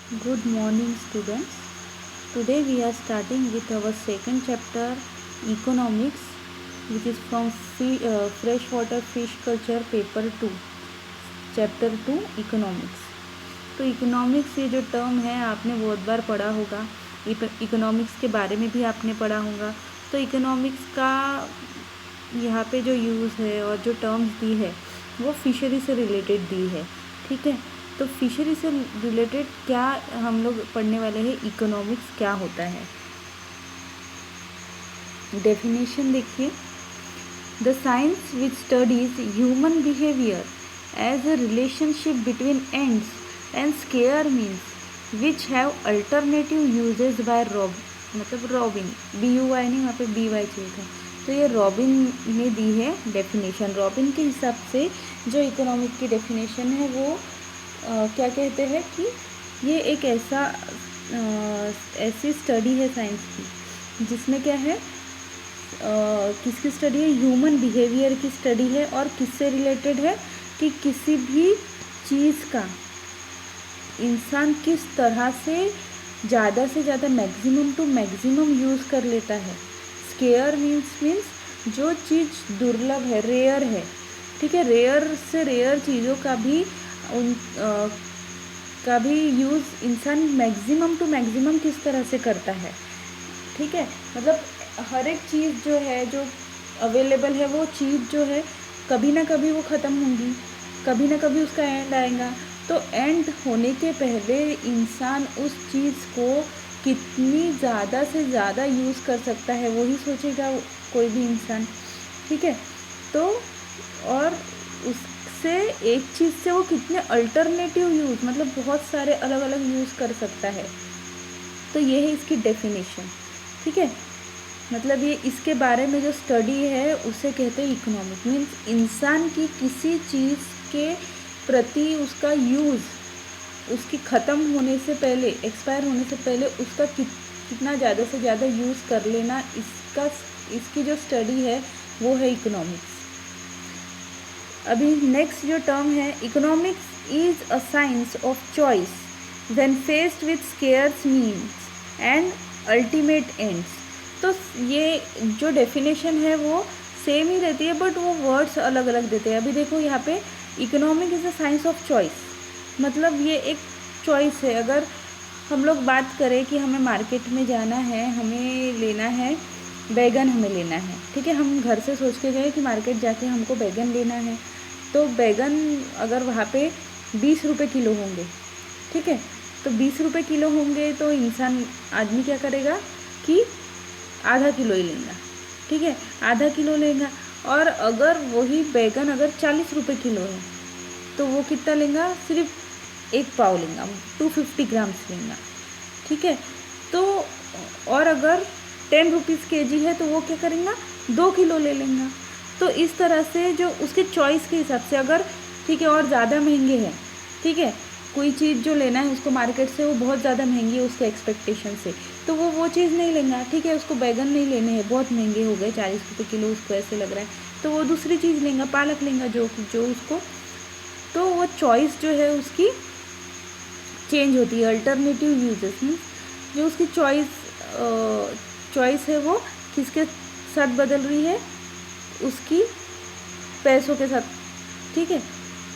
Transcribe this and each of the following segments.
Good morning, students. Today we are starting with our second chapter, Economics, which is from Freshwater Fish Culture, Paper 2, Chapter 2, Economics. तो economics ये जो term है आपने बहुत बार पढ़ा होगा, इकोनॉमिक्स के बारे में भी आपने पढ़ा होगा। तो इकोनॉमिक्स का यहाँ पे जो यूज़ है और जो टर्म्स दी है वो फिशरी से रिलेटेड दी है, ठीक है। तो फिशरी से रिलेटेड क्या हम लोग पढ़ने वाले हैं, इकोनॉमिक्स क्या होता है। डेफिनेशन देखिए, the science which studies human behaviour as a relationship between ends and scarce means which have alternative uses by Robin, BUY नहीं, वहाँ पे BY चाहिए था। तो ये रॉबिन ने दी है डेफिनेशन। रॉबिन के हिसाब से जो इकोनॉमिक की डेफिनेशन है वो क्या कहते हैं कि ये एक ऐसी स्टडी है साइंस की जिसमें क्या है, किसकी स्टडी है, ह्यूमन बिहेवियर की स्टडी है। और किससे रिलेटेड है कि किसी भी चीज़ का इंसान किस तरह से ज़्यादा मैक्सिमम टू मैक्सिमम यूज़ कर लेता है। स्केयर मीन्स जो चीज़ दुर्लभ है, रेयर है, ठीक है, रेयर से रेयर चीज़ों का भी यूज़ इंसान मैक्सिमम टू मैक्सिमम किस तरह से करता है, ठीक है। मतलब हर एक चीज़ जो है, जो अवेलेबल है, वो चीज़ जो है कभी ना कभी वो ख़त्म होंगी, कभी ना कभी उसका एंड आएगा। तो एंड होने के पहले इंसान उस चीज़ को कितनी ज़्यादा से ज़्यादा यूज़ कर सकता है वही सोचेगा कोई भी इंसान, ठीक है। तो और उससे एक चीज़ से वो कितने अल्टरनेटिव यूज़, मतलब बहुत सारे अलग अलग यूज़ कर सकता है। तो ये है इसकी डेफिनेशन, ठीक है। मतलब ये इसके बारे में जो स्टडी है उसे कहते हैं इकोनॉमिक। मीन्स इंसान की किसी चीज़ के प्रति उसका यूज़, उसकी ख़त्म होने से पहले, एक्सपायर होने से पहले उसका कितना ज़्यादा से ज़्यादा यूज़ कर लेना, इसकी जो स्टडी है वो है इकोनॉमिक्स। अभी नेक्स्ट जो टर्म है, economics is a science of choice when faced with scarce means and ultimate ends. तो ये जो डेफिनेशन है वो सेम ही रहती है, बट वो वर्ड्स अलग अलग देते हैं। अभी देखो यहाँ पे, economic is a science of choice, मतलब ये एक चॉइस है। अगर हम लोग बात करें कि हमें मार्केट में जाना है, हमें लेना है बैगन, हमें लेना है, ठीक है। हम घर से सोच के गए कि मार्केट जाके हमको बैगन लेना है। तो बैगन अगर वहाँ पे 20 रुपये किलो होंगे, ठीक है, तो 20 रुपये किलो होंगे तो इंसान, आदमी क्या करेगा कि आधा किलो ही लेगा, ठीक है, आधा किलो लेगा। और अगर वही बैगन अगर 40 रुपये किलो है तो वो कितना लेगा, सिर्फ एक पाव लेगा, 250 ग्राम्स लेगा, ठीक है। तो और अगर 10 रुपीज़ kg है तो वो क्या करेगा, 2 किलो ले लेगा। तो इस तरह से जो उसके चॉइस के हिसाब से, अगर ठीक है और ज़्यादा महंगे हैं, ठीक है, कोई चीज़ जो लेना है उसको मार्केट से वो बहुत ज़्यादा महंगी है उसके एक्सपेक्टेशन से, तो वो चीज़ नहीं लेगा, ठीक है। उसको बैगन नहीं लेने हैं, बहुत महंगे हो गए, 40 रुपये किलो उसको ऐसे लग रहा है, तो वो दूसरी चीज़ लेगा, पालक लेगा जो उसको। तो वो चॉइस जो है उसकी चेंज होती है, अल्टरनेटिव यूजेस में जो उसकी चॉइस है वो किसके साथ बदल रही है, उसकी पैसों के साथ, ठीक है।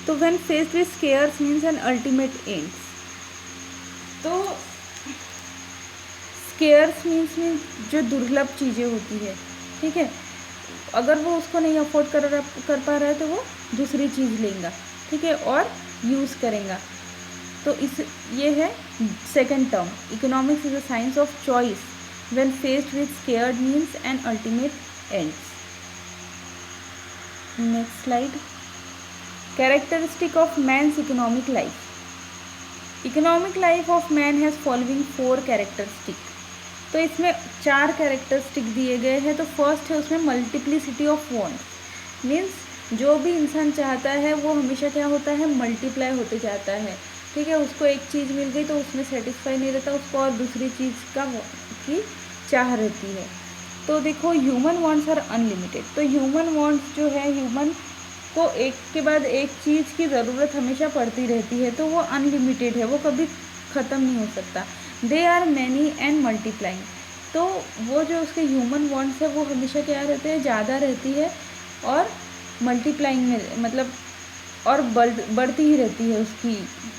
तो when faced with scarce means an ultimate ends. तो स्केयर्स मीन्स जो दुर्लभ चीज़ें होती है, ठीक है, अगर वो उसको नहीं अफोर्ड कर पा रहा है तो वो दूसरी चीज़ लेगा, ठीक है, और यूज़ करेगा। तो ये है second term, economics is a science of choice when faced with scared means and ultimate ends. Next slide, characteristic of man's economic life. Economic life of man has following 4 characteristic. तो इसमें 4 characteristic दिए गए हैं। तो first है उसमें multiplicity of wants, means जो भी इंसान चाहता है वो हमेशा क्या होता है, मल्टीप्लाई होते जाता है, ठीक है। उसको एक चीज़ मिल गई तो उसमें सेटिस्फाई नहीं रहता, उसको और दूसरी चीज़ की चाह रहती है। तो देखो, ह्यूमन वांट्स आर अनलिमिटेड। तो ह्यूमन वांट्स जो है, ह्यूमन को एक के बाद एक चीज़ की ज़रूरत हमेशा पड़ती रहती है, तो वो अनलिमिटेड है, वो कभी ख़त्म नहीं हो सकता। They are many and multiplying. तो वो जो उसके ह्यूमन वांट्स है वो हमेशा क्या रहते हैं, ज़्यादा रहती है और मल्टीप्लाइंग में मतलब और बढ़ती ही रहती है उसकी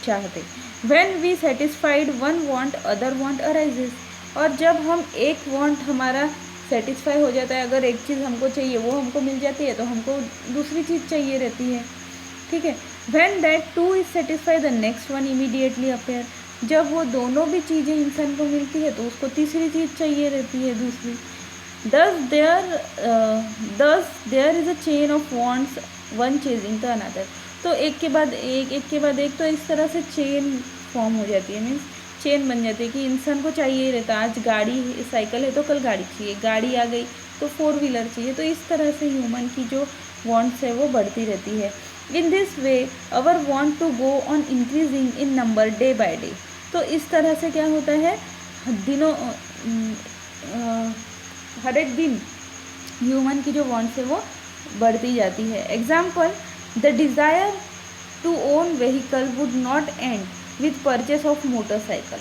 चाहते। When we satisfied one want other want arises. और जब हम एक वांट हमारा सेटिस्फाई हो जाता है, अगर एक चीज़ हमको चाहिए वो हमको मिल जाती है तो हमको दूसरी चीज़ चाहिए रहती है, ठीक है। When that two is satisfy the next one immediately appear. जब वो दोनों भी चीज़ें इंसान को मिलती है तो उसको तीसरी चीज़ चाहिए रहती है, दूसरी। Thus there is a chain of wants, one chasing the another. तो एक के बाद एक, तो इस तरह से चेन फॉर्म हो जाती है, मीन्स चेन बन जाती है कि इंसान को चाहिए ही रहता है। आज गाड़ी साइकिल है तो कल गाड़ी चाहिए, गाड़ी आ गई तो फोर व्हीलर चाहिए। तो इस तरह से ह्यूमन की जो वॉन्ट्स है वो बढ़ती रहती है। In this way our want to go on increasing in number day by day. तो इस तरह से क्या होता है, दिनों हर एक दिन ह्यूमन की जो वॉन्ट्स है वो बढ़ती जाती है। Example, the desire to own vehicle would not end with purchase of motorcycle,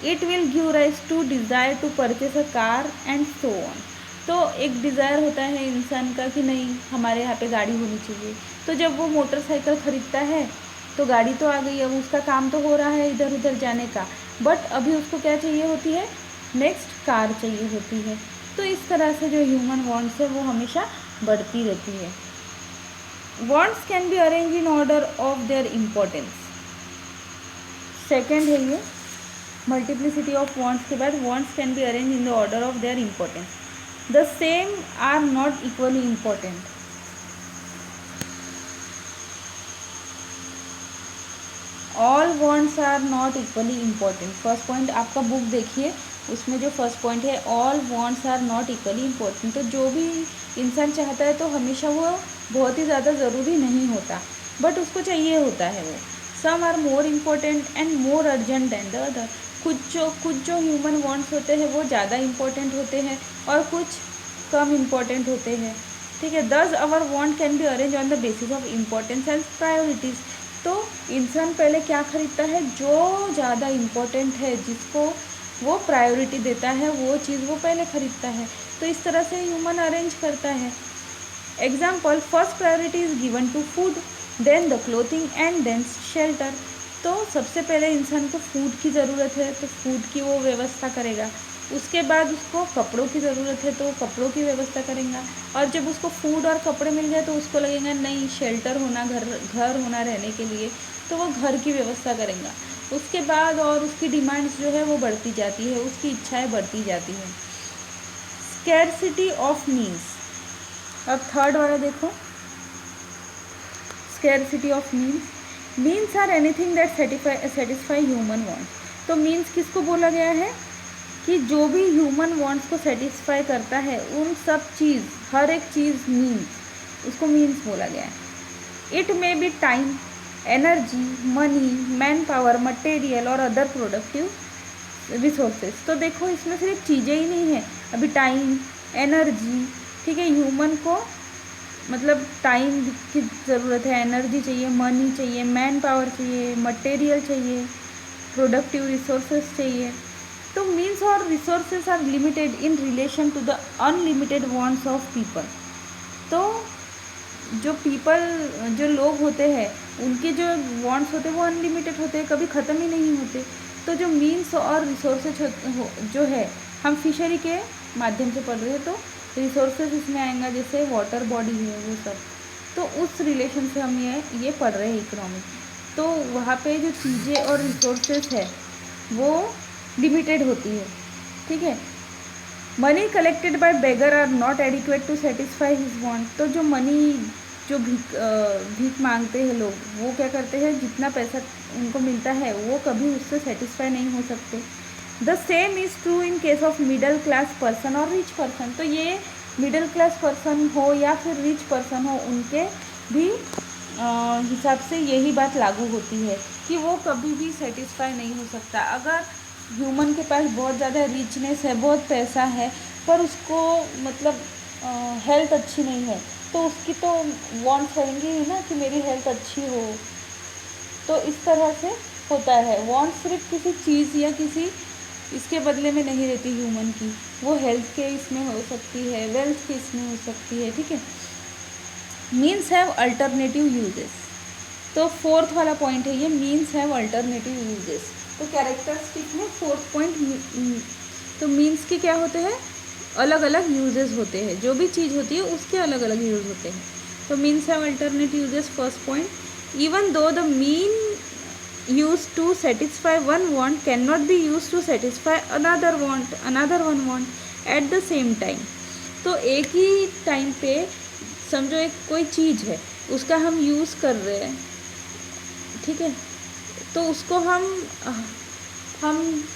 it will give rise to desire to purchase a car and so on. तो एक डिज़ायर होता है इंसान का कि नहीं हमारे यहाँ पे गाड़ी होनी चाहिए, तो जब वो मोटरसाइकिल ख़रीदता है तो गाड़ी तो आ गई, अब उसका काम तो हो रहा है इधर उधर जाने का, बट अभी उसको क्या चाहिए होती है, नेक्स्ट कार चाहिए होती है। तो इस तरह से जो ह्यूमन वांट्स है वो हमेशा बढ़ती रहती है। Wants can be arrange in order of their importance. Second है ये, मल्टीप्लिसिटी ऑफ वांट्स के बाद wants can be arrange in the order of their importance. The same are not equally important. All wants are not equally important. First point आपका book देखिए, उसमें जो first point है all wants are not equally important. तो जो भी इंसान चाहता है तो हमेशा वो बहुत ही ज़्यादा ज़रूरी नहीं होता, बट उसको चाहिए होता है वो। Some are more important and more urgent than the other. कुछ जो ह्यूमन वॉन्ट्स होते हैं वो ज़्यादा इम्पोर्टेंट होते हैं और कुछ कम इम्पोर्टेंट होते हैं, ठीक है। Thus our want can be arrange on the basis of importance and priorities. तो इंसान पहले क्या खरीदता है, जो ज़्यादा इम्पोर्टेंट है, जिसको वो प्रायोरिटी देता है वो चीज़ वो पहले खरीदता है। तो इस तरह से ह्यूमन अरेंज करता है। Example, first priority is given to food, then the clothing and then shelter. तो सबसे पहले इंसान को फूड की ज़रूरत है तो फूड की वो व्यवस्था करेगा, उसके बाद उसको कपड़ों की ज़रूरत है तो कपड़ों की व्यवस्था करेगा, और जब उसको फूड और कपड़े मिल जाए तो उसको लगेगा नहीं शेल्टर होना, घर होना रहने के लिए, तो वो घर की व्यवस्था करेगा। उसके बाद और उसकी डिमांड्स जो है वो बढ़ती जाती है, उसकी इच्छाएं बढ़ती जाती हैं। Scarcity of means. अब थर्ड वाला देखो, scarcity of means. Means are anything that satisfy human wants. तो मीन्स किसको बोला गया है कि जो भी ह्यूमन वांट्स को सेटिस्फाई करता है उन सब चीज़, हर एक चीज़ मीन्स, उसको मीन्स बोला गया है। It may be time, energy, money, man power, material और अदर प्रोडक्टिव रिसोर्सेज। तो देखो इसमें सिर्फ चीज़ें ही नहीं है, अभी टाइम, एनर्जी, ठीक है, ह्यूमन को मतलब टाइम की ज़रूरत है, एनर्जी चाहिए, मनी चाहिए, मैन पावर चाहिए, मटेरियल चाहिए, प्रोडक्टिव रिसोर्सेज चाहिए। तो मीन्स और resources are limited in relation to the unlimited wants of people. तो जो लोग होते हैं उनके जो वांट्स होते हैं वो अनलिमिटेड होते हैं, कभी ख़त्म ही नहीं होते। तो जो मीन्स और रिसोर्सेज जो है, हम फिशरी के माध्यम से पढ़ रहे हैं तो रिसोर्सेज इसमें आएगा, जैसे वाटर बॉडी है वो सब, तो उस रिलेशन से हम ये पढ़ रहे हैं इकोनॉमिक। तो वहाँ पे जो चीज़ें और रिसोर्सेज है वो लिमिटेड होती है, ठीक है। Money collected by beggar are not adequate to satisfy his want. तो जो मनी जो भीख मांगते हैं लोग, वो क्या करते हैं, जितना पैसा उनको मिलता है वो कभी उससे सेटिस्फाई नहीं हो सकते। The same is true in case of middle class person और रिच पर्सन। तो ये मिडिल क्लास पर्सन हो या फिर रिच पर्सन हो, उनके भी हिसाब से यही बात लागू होती है कि वो कभी भी सेटिस्फाई नहीं हो सकता। अगर ह्यूमन के पास बहुत ज़्यादा रिचनेस है, बहुत पैसा है, पर उसको मतलब हेल्थ अच्छी नहीं है, तो उसकी तो वांट्स रहेंगी ही ना कि मेरी हेल्थ अच्छी हो। तो इस तरह से होता है। वांट सिर्फ किसी चीज़ या किसी इसके बदले में नहीं रहती ह्यूमन की, वो हेल्थ के इसमें हो सकती है, वेल्थ के इसमें हो सकती है, ठीक है। मीन्स हैव अल्टरनेटिव यूजेस, तो फोर्थ वाला पॉइंट है ये, मीन्स हैव अल्टरनेटिव यूजेस। तो कैरेक्टरिस्टिक में फोर्थ पॉइंट, तो मीन्स के क्या होते हैं, अलग अलग यूजेस होते हैं, जो भी चीज़ होती है उसके अलग अलग यूज होते हैं। तो means have alternative uses, first point. Even though the mean used to satisfy one want cannot be used to satisfy another one want at the same time। तो एक ही टाइम पे समझो एक कोई चीज़ है, उसका हम यूज़ कर रहे हैं, ठीक है, तो उसको हम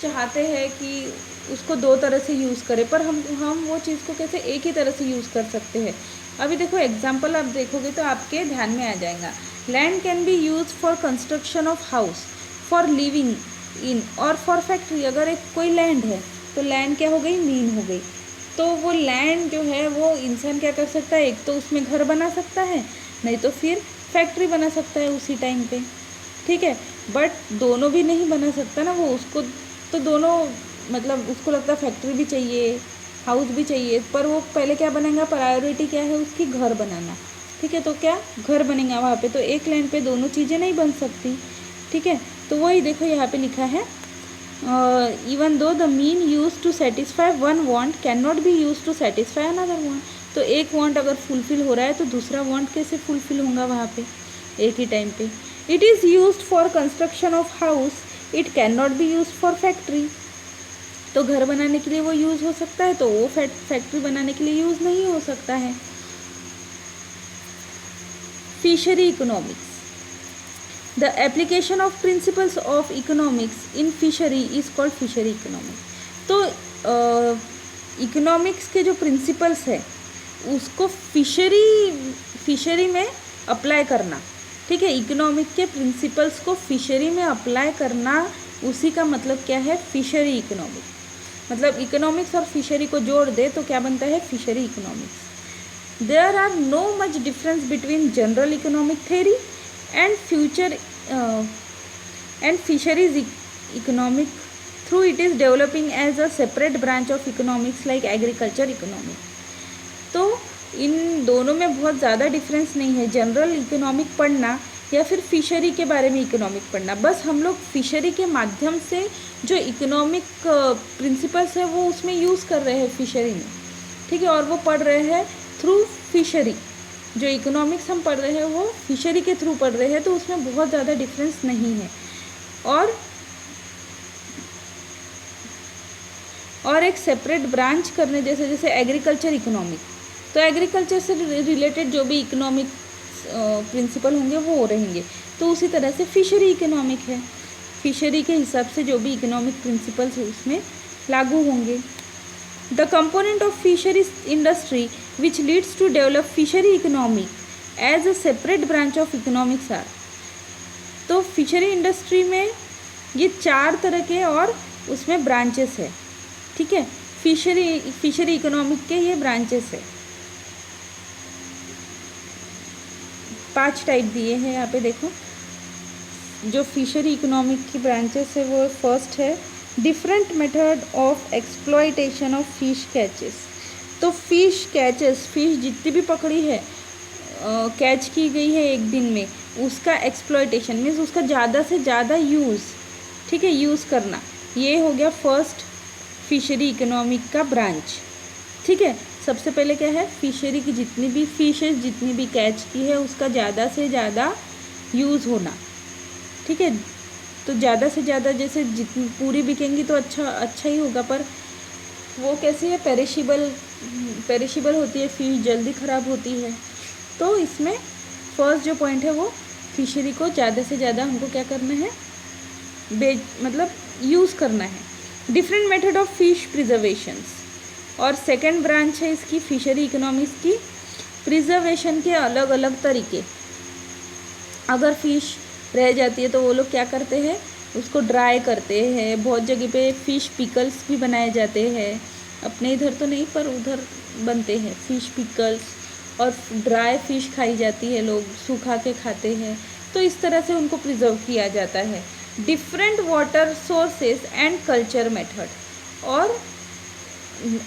चाहते हैं कि उसको दो तरह से यूज़ करें, पर हम वो चीज़ को कैसे एक ही तरह से यूज़ कर सकते हैं। अभी देखो एग्जाम्पल आप देखोगे तो आपके ध्यान में आ जाएगा। Land can be use for construction of house, for living in और फॉर फैक्ट्री। अगर एक कोई लैंड है तो लैंड क्या हो गई, मीन हो गई। तो वो लैंड जो है वो इंसान क्या कर सकता है, एक तो उसमें घर बना सकता है, नहीं तो फिर फैक्ट्री बना सकता है उसी टाइम पे, ठीक है। बट दोनों भी नहीं बना सकता ना वो, उसको तो दोनों मतलब उसको लगता है फैक्ट्री भी चाहिए, हाउस भी चाहिए, पर वो पहले क्या बनेगा, प्रायोरिटी क्या है उसकी, घर बनाना, ठीक है। तो क्या घर बनेगा वहाँ पे, तो एक लैंड पे दोनों चीज़ें नहीं बन सकती, ठीक है। तो वही देखो यहाँ पे लिखा है, even though the mean use to satisfy one want can not be use to satisfy another want. तो एक वांट अगर फुलफिल हो रहा है तो दूसरा वांट कैसे फुलफिल होगा वहाँ पे एक ही टाइम पे। It is use for construction of house, it can not be use for factory. तो घर बनाने के लिए वो यूज़ हो सकता है, तो वो फैक्ट्री बनाने के लिए यूज़ नहीं हो सकता है। Fishery economics, the application of principles of economics in fishery is called fishery economics. तो इकोनॉमिक्स के जो प्रिंसिपल्स है उसको फिशरी में अप्लाई करना, ठीक है। इकोनॉमिक के प्रिंसिपल्स को फिशरी में अप्लाई करना, उसी का मतलब क्या है, फिशरी इकोनॉमिक्स। मतलब इकोनॉमिक्स और फिशरी को जोड़ दे तो क्या बनता है, fishery economics. There are no much difference between general economic theory and fisheries economic through it is developing as a separate branch of economics like agriculture economic। तो इन दोनों में बहुत ज़्यादा डिफरेंस नहीं है, जनरल इकोनॉमिक पढ़ना या फिर फिशरी के बारे में इकोनॉमिक पढ़ना। बस हम लोग फिशरी के माध्यम से जो इकोनॉमिक प्रिंसिपल्स है वो उसमें यूज़ कर रहे हैं फिशरी में, ठीक है, और वो पढ़ रहे हैं थ्रू फिशरी। जो इकोनॉमिक्स हम पढ़ रहे हैं वो फिशरी के थ्रू पढ़ रहे हैं, तो उसमें बहुत ज़्यादा डिफरेंस नहीं है। और एक सेपरेट ब्रांच करने जैसे जैसे एग्रीकल्चर इकोनॉमिक, तो एग्रीकल्चर से रिलेटेड जो भी इकोनॉमिक प्रिंसिपल होंगे वो रहेंगे। तो उसी तरह से फिशरी इकोनॉमिक है, फिशरी के हिसाब से जो भी इकोनॉमिक प्रिंसिपल्स उसमें लागू होंगे। The component of fisheries industry which leads to develop fishery economic as a separate branch of economics are। तो फिशरी इंडस्ट्री में ये 4 तरह के और उसमें ब्रांचेस है, ठीक है। फिशरी इकोनॉमिक के ये ब्रांचेस है, 5 टाइप दिए हैं यहाँ पे देखो। जो फिशरी इकोनॉमिक की ब्रांचेस है वो फर्स्ट है different method of exploitation of fish catches. तो फिश कैचेस, फिश जितनी भी पकड़ी है, कैच की गई है एक दिन में, उसका एक्सप्लॉयटेशन मीन्स उसका ज़्यादा से ज़्यादा यूज़, ठीक है, यूज़ करना, ये हो गया फर्स्ट फिशरी इकोनॉमिक का ब्रांच, ठीक है। सबसे पहले क्या है, फिशरी की जितनी भी फिशेस जितनी भी कैच की है उसका ज़्यादा से ज़्यादा यूज़ होना, ठीक है। तो ज़्यादा से ज़्यादा जैसे जितनी पूरी बिकेंगी तो अच्छा ही होगा, पर वो कैसी है, पेरिशेबल होती है फिश, जल्दी ख़राब होती है। तो इसमें फर्स्ट जो पॉइंट है वो फिशरी को ज़्यादा से ज़्यादा हमको क्या करना है, मतलब यूज़ करना है। डिफरेंट मेथड ऑफ फिश प्रिजर्वेशंस, और सेकेंड ब्रांच है इसकी फिशरी इकोनॉमिक्स की, प्रिजर्वेशन के अलग अलग तरीके। अगर फिश रह जाती है तो वो लोग क्या करते हैं, उसको ड्राई करते हैं। बहुत जगह पे फ़िश पिकल्स भी बनाए जाते हैं, अपने इधर तो नहीं पर उधर बनते हैं फ़िश पिकल्स, और ड्राई फ़िश खाई जाती है, लोग सुखा के खाते हैं। तो इस तरह से उनको प्रिजर्व किया जाता है। Different water sources and culture method, और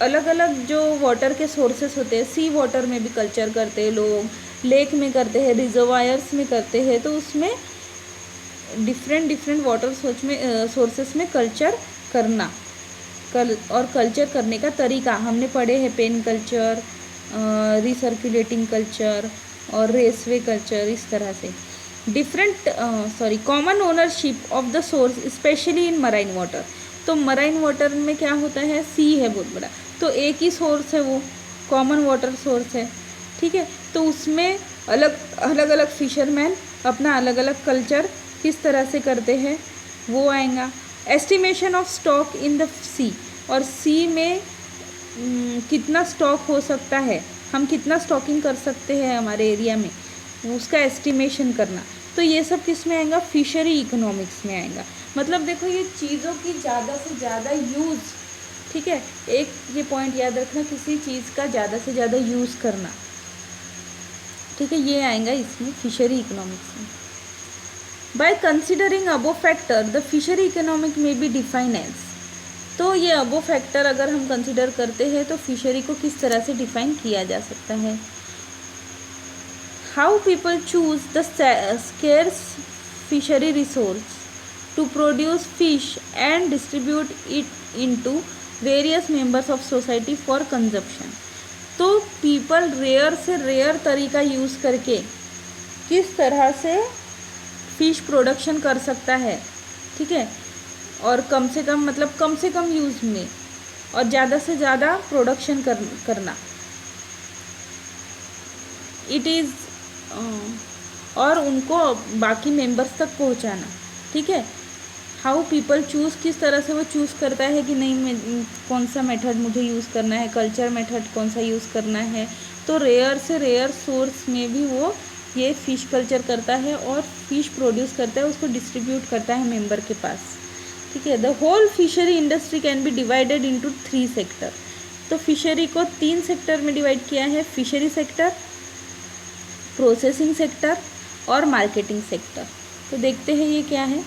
अलग अलग जो वाटर के सोर्सेस होते हैं, सी वाटर में भी कल्चर करते हैं लोग, लेक में करते हैं, रिजर्वायर्स में करते हैं, तो उसमें डिफरेंट वाटर सोर्सेस में कल्चर करना और कल्चर करने का तरीका हमने पढ़े हैं, पेन कल्चर, रिसर्कुलेटिंग कल्चर और रेसवे कल्चर, इस तरह से common ownership of the source specially in marine water. तो मराइन वाटर में क्या होता है, सी है बहुत बड़ा, तो एक ही सोर्स है, वो कॉमन वाटर सोर्स है, ठीक है। तो उसमें अलग अलग फिशरमैन अपना अलग अलग कल्चर किस तरह से करते हैं वो आएगा। Estimation of stock in the sea, और सी में कितना स्टॉक हो सकता है, हम कितना स्टॉकिंग कर सकते हैं हमारे एरिया में, उसका एस्टिमेशन करना। तो ये सब किस में आएगा, फिशरी इकोनॉमिक्स में आएगा। मतलब देखो ये चीज़ों की ज़्यादा से ज़्यादा यूज़, ठीक है, एक ये पॉइंट याद रखना, किसी चीज़ का ज़्यादा से ज़्यादा यूज़ करना, ठीक है, ये आएगा इसमें फिशरी इकोनॉमिक्स में। By considering above factor the fishery economic में बी डिफाइन एज, तो ये अबो फैक्टर अगर हम कंसिडर करते हैं तो फिशरी को किस तरह से डिफाइन किया जा सकता है। How people choose the scarce fishery resource to produce fish and distribute it into various members of society for consumption। तो पीपल रेयर से रेयर तरीका यूज़ करके किस तरह से फिश प्रोडक्शन कर सकता है, ठीक है, और कम से कम यूज़ में और ज़्यादा से ज़्यादा प्रोडक्शन करना, इट इज़ और उनको बाकी मेंबर्स तक पहुंचाना, ठीक है। हाउ पीपल चूज़, किस तरह से वो चूज़ करता है कि नहीं कौन सा मेथड मुझे यूज़ करना है, कल्चर मेथड कौन सा यूज़ करना है। तो रेयर से रेयर सोर्स में भी वो ये फ़िश कल्चर करता है और फिश प्रोड्यूस करता है, उसको डिस्ट्रीब्यूट करता है मेंबर के पास, ठीक है। The whole fishery industry can be divided into 3 sector. तो फिशरी को 3 सेक्टर में डिवाइड किया है, फिशरी सेक्टर, प्रोसेसिंग सेक्टर और मार्केटिंग सेक्टर। तो देखते हैं ये क्या है।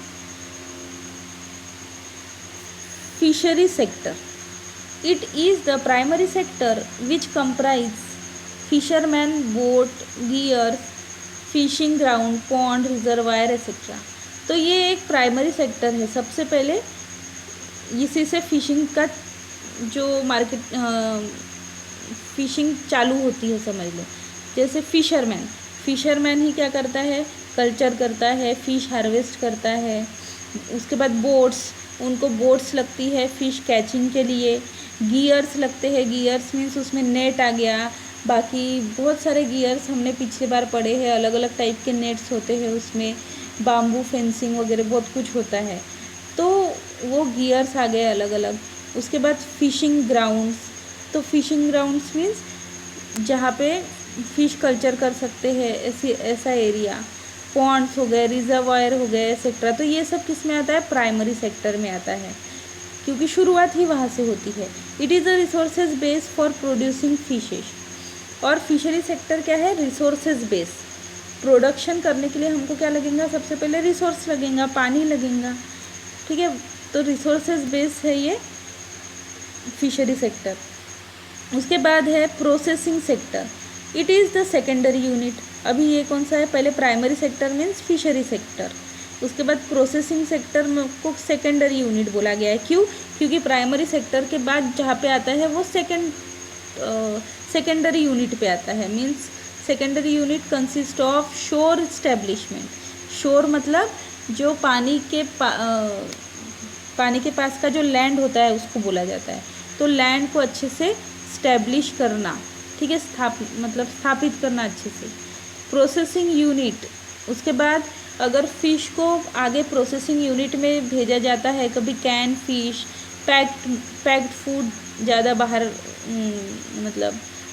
Fishery sector, it is the primary sector which comprise fisherman, boat, gear, fishing ground, pond, reservoir etcetera. तो ये एक प्राइमरी सेक्टर है। सबसे पहले इसी से फिशिंग का जो फिशिंग चालू होती है, समझ लो। जैसे फिशरमैन ही क्या करता है, कल्चर करता है, फिश हार्वेस्ट करता है। उसके बाद उनको बोट्स लगती है फिश कैचिंग के लिए। गियर्स लगते हैं, गियर्स मीन्स उसमें नेट आ गया। बाकी बहुत सारे गियर्स हमने पिछले बार पढ़े हैं, अलग अलग टाइप के नेट्स होते हैं उसमें, बाम्बू फेंसिंग वगैरह बहुत कुछ होता है। तो वो गियर्स आ गए अलग अलग। उसके बाद फिशिंग ग्राउंड्स, तो फिशिंग ग्राउंड्स मीन्स जहाँ पे फिश कल्चर कर सकते हैं, ऐसा एरिया। पॉन्ड्स हो गए, रिजर्वायर हो गए एक्सेट्रा। तो ये सब किस में आता है, प्राइमरी सेक्टर में आता है, क्योंकि शुरुआत ही वहाँ से होती है। It is a resources base for producing fishes. और फिशरी सेक्टर क्या है, रिसोर्सेज बेस। प्रोडक्शन करने के लिए हमको क्या लगेगा, सबसे पहले रिसोर्स लगेगा, पानी लगेगा, ठीक है। तो रिसोर्सेज बेस है ये फिशरी सेक्टर। उसके बाद है processing sector, it is the secondary unit. अभी ये कौन सा है, पहले primary sector means fishery sector, उसके बाद प्रोसेसिंग सेक्टर को सेकेंडरी यूनिट बोला गया है। क्यों, क्योंकि प्राइमरी सेक्टर के बाद जहाँ पे आता है वो सेकेंडरी यूनिट पे आता है। Means secondary unit consist of शोर इस्टेब्लिशमेंट। शोर मतलब जो पानी के पास का जो लैंड होता है उसको बोला जाता है। तो लैंड को अच्छे से स्टैब्लिश करना, ठीक है, स्थापित करना अच्छे से। प्रोसेसिंग यूनिट, उसके बाद अगर फ़िश को आगे प्रोसेसिंग यूनिट में भेजा जाता है, कभी कैन फिश, पैक्ड फूड ज़्यादा बाहर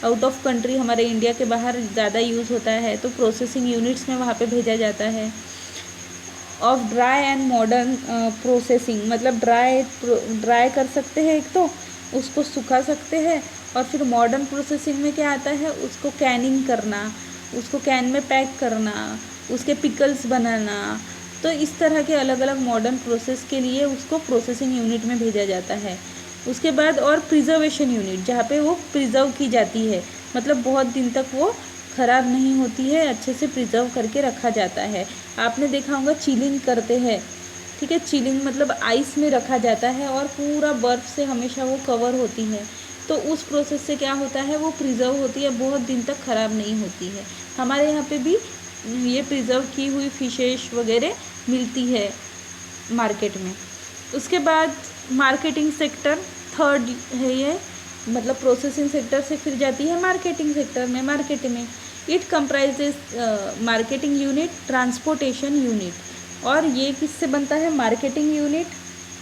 आउट ऑफ कंट्री, हमारे इंडिया के बाहर ज़्यादा यूज़ होता है, तो प्रोसेसिंग यूनिट्स में वहाँ पे भेजा जाता है। Of dry and modern processing, मतलब ड्राई कर सकते हैं, एक तो उसको सुखा सकते हैं, और फिर मॉडर्न प्रोसेसिंग में क्या आता है, उसको कैनिंग करना, उसको कैन में पैक करना, उसके पिकल्स बनाना, तो इस तरह के अलग अलग मॉडर्न प्रोसेस के लिए उसको प्रोसेसिंग यूनिट में भेजा जाता है। उसके बाद और प्रिजर्वेशन यूनिट, जहाँ पे वो प्रिजर्व की जाती है, मतलब बहुत दिन तक वो ख़राब नहीं होती है, अच्छे से प्रिजर्व करके रखा जाता है। आपने देखा होगा चिलिंग करते हैं, ठीक है, चिलिंग मतलब आइस में रखा जाता है और पूरा बर्फ़ से हमेशा वो कवर होती है। तो उस प्रोसेस से क्या होता है, वो प्रिजर्व होती है, बहुत दिन तक ख़राब नहीं होती है। हमारे यहाँ पे भी ये प्रिजर्व की हुई फिशेस वगैरह मिलती है मार्केट में। उसके बाद मार्केटिंग सेक्टर थर्ड है ये, मतलब प्रोसेसिंग सेक्टर से फिर जाती है मार्केटिंग सेक्टर में, मार्केट में। It comprises marketing unit, transportation unit, और ये किससे बनता है, मार्केटिंग यूनिट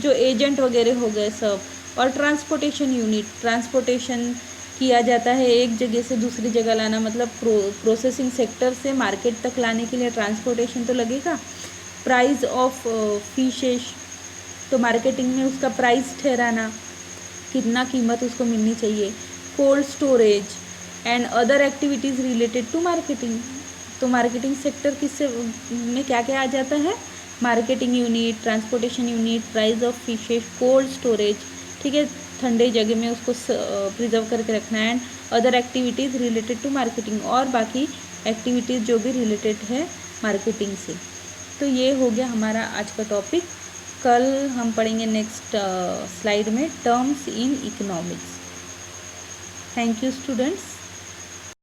जो एजेंट वगैरह हो गए सब, और ट्रांसपोर्टेशन यूनिट, ट्रांसपोर्टेशन किया जाता है एक जगह से दूसरी जगह लाना, मतलब प्रोसेसिंग सेक्टर से मार्केट तक लाने के लिए ट्रांसपोर्टेशन तो लगेगा। प्राइस ऑफ फिशेस, तो मार्केटिंग में उसका प्राइस ठहराना, कितना कीमत उसको मिलनी चाहिए। Cold storage and other activities related to marketing, तो मार्केटिंग सेक्टर किससे में क्या क्या आ जाता है, marketing unit, transportation unit, price of fishes, cold storage, ठीक है, ठंडे जगह में उसको प्रिजर्व करके रखना, and other activities related to marketing, और बाकी एक्टिविटीज़ जो भी रिलेटेड है मार्केटिंग से। तो ये हो गया हमारा आज का टॉपिक। कल हम पढ़ेंगे नेक्स्ट स्लाइड में terms in economics. Thank you students.